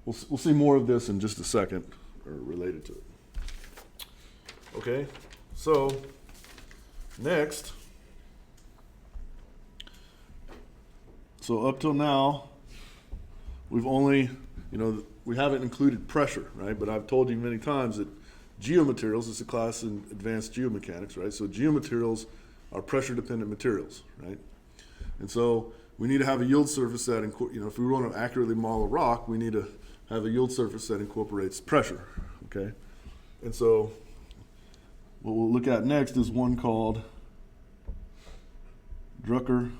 we'll see more of this in just a second, or related to it. Okay, so next, so up till now, we've only, we haven't included pressure, right? But I've told you many times that geomaterials is a class in advanced geomechanics, right? So geomaterials are pressure-dependent materials, right? And so we need to have a yield surface that, if we want to accurately model a rock, we need to have a yield surface that incorporates pressure, okay? And so what we'll look at next is one called Drucker-Prager.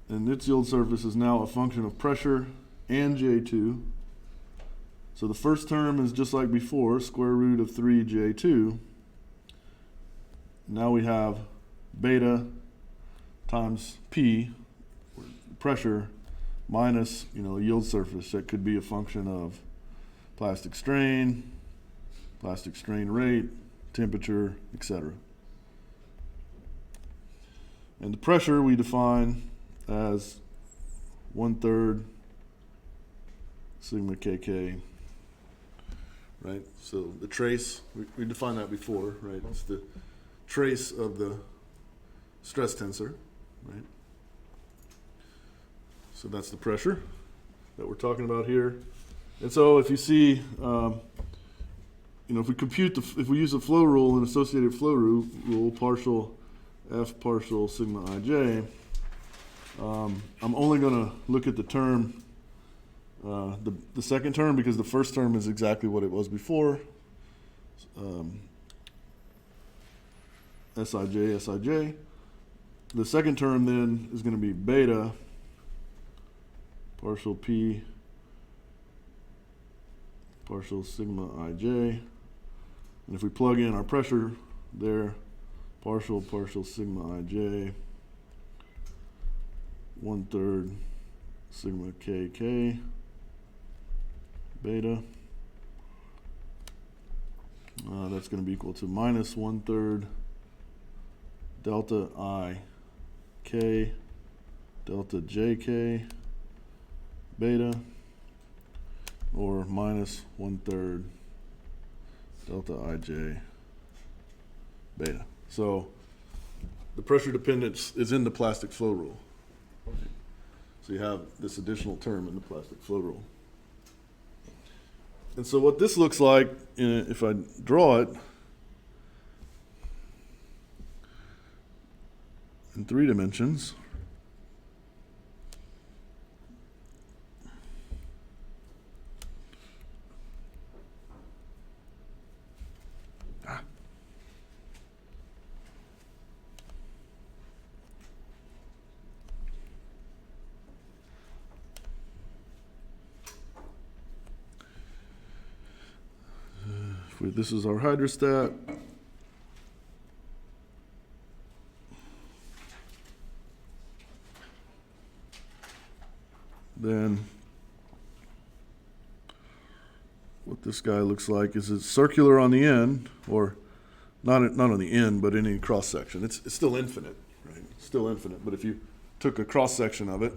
And its yield surface is now a function of pressure and J2. So the first term is just like before, square root of 3J2. Now we have beta times P, pressure, minus, a yield surface that could be a function of plastic strain rate, temperature, etc. And the pressure we define as 1/3 sigma kk, right? So the trace, we defined that before, right? It's the trace of the stress tensor, right? So that's the pressure that we're talking about here. And so if you see, if we compute if we use the flow rule and associated flow rule, partial F partial sigma ij, I'm only going to look at the term, the second term, because the first term is exactly what it was before. Sij. The second term then is going to be beta partial P partial sigma ij. And if we plug in our pressure there, partial sigma ij, 1/3 sigma kk beta, that's going to be equal to minus 1/3 delta I k delta jk beta, or minus 1/3 delta ij beta. So the pressure dependence is in the plastic flow rule. So you have this additional term in the plastic flow rule. And so what this looks like, if I draw it in 3 dimensions, this is our hydrostat. Then what this guy looks like is it's circular on the end, or not on the end, but any cross section. It's still infinite, right? It's still infinite. But if you took a cross section of it,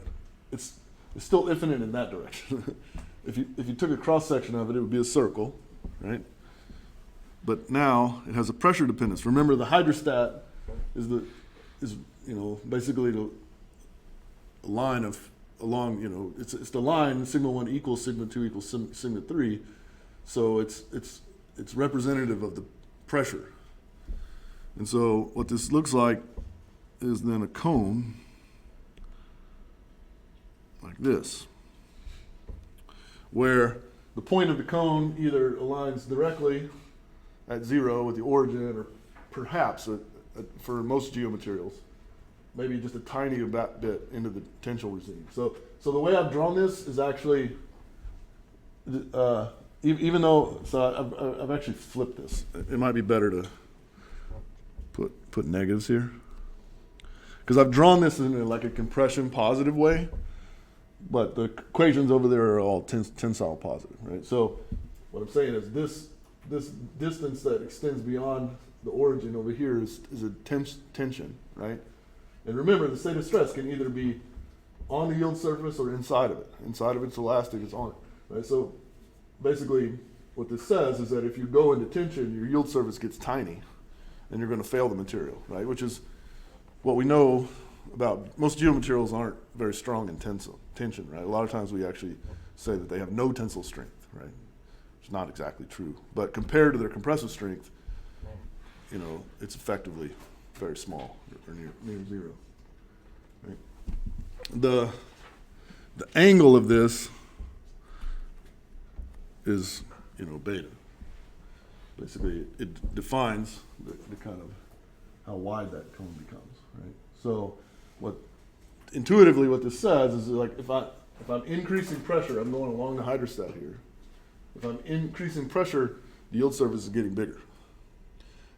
it's still infinite in that direction. If you took a cross section of it, it would be a circle, right? But now it has a pressure dependence. Remember, the hydrostat is basically the line along, it's the line sigma 1 equals sigma 2 equals sigma 3. So it's representative of the pressure. And so what this looks like is then a cone like this, where the point of the cone either aligns directly at 0 with the origin, or perhaps for most geomaterials, maybe just a tiny bit into the tensile regime. So the way I've drawn this is actually, even though, so I've actually flipped this. It might be better to put negatives here, because I've drawn this in like a compression positive way, but the equations over there are all tensile positive, right? So what I'm saying is this distance that extends beyond the origin over here is a tension, right? And remember, the state of stress can either be on the yield surface or inside of it. Inside of it's elastic, it's on it. Right? So basically what this says is that if you go into tension, your yield surface gets tiny and you're going to fail the material, right? Which is what we know about most geomaterials aren't very strong in tension, right? A lot of times we actually say that they have no tensile strength, right? It's not exactly true. But compared to their compressive strength, you know, it's effectively very small or near zero. Right? The angle of this is, you know, beta. Basically, it defines the kind of how wide that cone becomes, right? So, intuitively what this says is like if I'm increasing pressure, I'm going along the hydrostat here. If I'm increasing pressure, the yield surface is getting bigger,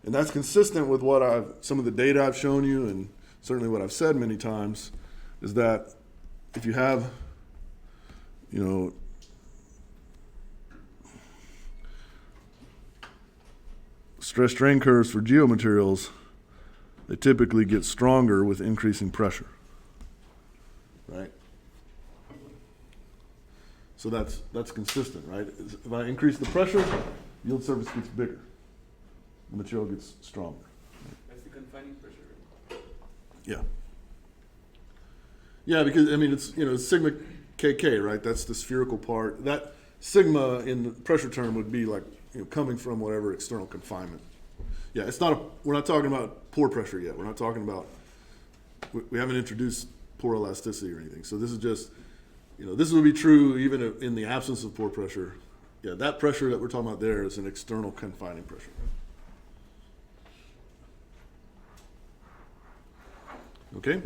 and that's consistent with some of the data I've shown you, and certainly what I've said many times, is that if you have, you know, stress strain curves for geomaterials, they typically get stronger with increasing pressure, right? So that's consistent, right? If I increase the pressure, yield surface gets bigger, the material gets stronger. That's the confining pressure. Yeah. Yeah, because I mean it's, you know, sigma kk, right? That's the spherical part. That sigma in the pressure term would be like, you know, coming from whatever external confinement. Yeah, we're not talking about pore pressure yet. We're not talking about, we haven't introduced pore elasticity or anything. So this is just, you know, this would be true even in the absence of pore pressure. Yeah, that pressure that we're talking about there is an external confining pressure. Okay?